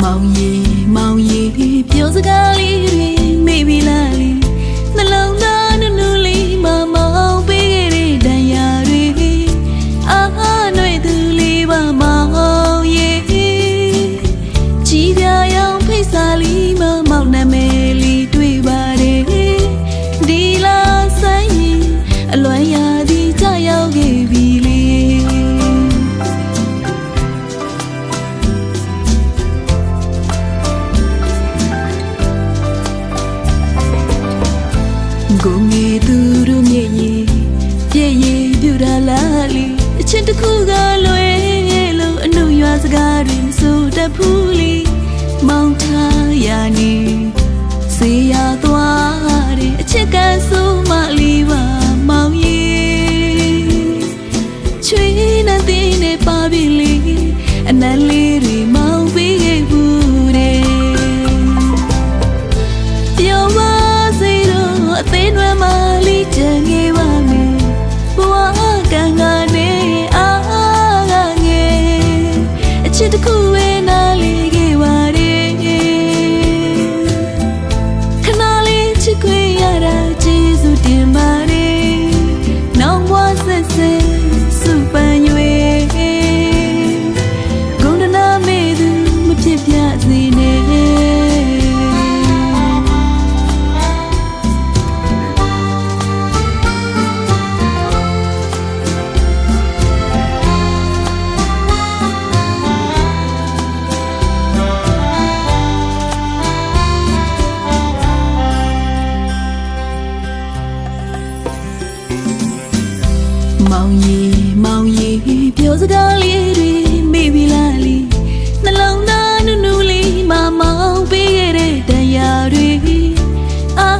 မောင်ရီပြောစကားလေးတွေမေ့ပြီလားလေနှလုံးသားနုနုလေးမမောင်ပေးခဲ့တဲ့တန်ရာတွေအာနှွေသူလေးပါမောင်ရီကြည်ပြရောင်ဖိတ်စာလေးမမောင်နာမည်လေးတွေ့ပါတယ်ဒီလားဆိုင်ရင်အလွမ်းရာသီကြရောက်ခဲ့ပြီလေကိုငယ်သူတို့မြည်ရင်ပြည့်ရည်ပြူတာလားလီအချစ်တစ်ခုကလွယ်လို့အနှုတ်ရွာစကားတွေမဆိုတတ်ဘူးလီမောင်ထားရနေစေရသွားတဲ့အချစ်ကဆိုးမလေးပါမောင်ရီချွေးနဲ့တင်းနဲ့ပါပြီလေအနက်လေးတွေမောင်ပေးခဲ့ဘူးတဲ့ပြောပါစေတော့အသေးနွယ်မလေးချင်ခဲ့ပါမယ်ဘဝကံကနေအားကငယ်အချစ်တစ်ခုပဲနားလေးခဲ့ပါတယ်ခဏလေးချစ်ခွင့်ရတာကျေးဇူးတင်ပါတယ်နောင်ဘဝဆက်ဆက်စုပန်၍ဂုဏနာမေသူမဖြစ်ပြစေနဲ့မောင်ရီပြောစကားလေးတွေမေ့ပြီလားလီနှလုံးသားနုနုလေးမမောင်ပေးခဲ့တဲ့တန်ရာတွေအာ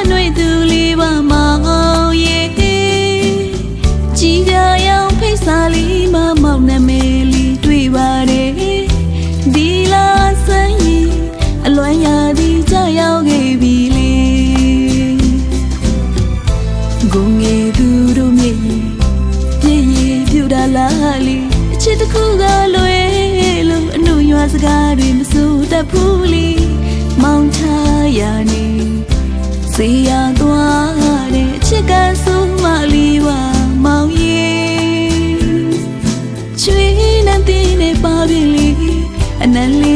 နှွေသူလေးပါမောင်ရီကြည်ပြရောင်ဖိတ်စာလေးမမောင်နာမည်လေးတွေ့ပါတယ်ဒီလားဆိုင်ရင်အလွမ်းရာသီကြရောက်ခဲ့ပြီလေကိုငယ်သူတို့မြည်ပြူတာလားလီအချစ်တစ်ခုကလွယ်လို့အနှုတ်ရွာစကားတွေမဆိုတတ်ဘူးလီမောင်ထားရနေစေရသွားတဲ့အချစ်ကဆိုးမလေးပါမောင်ရီချွေးနဲ့တင်းနဲ့ပါပြီလီအနက်လေး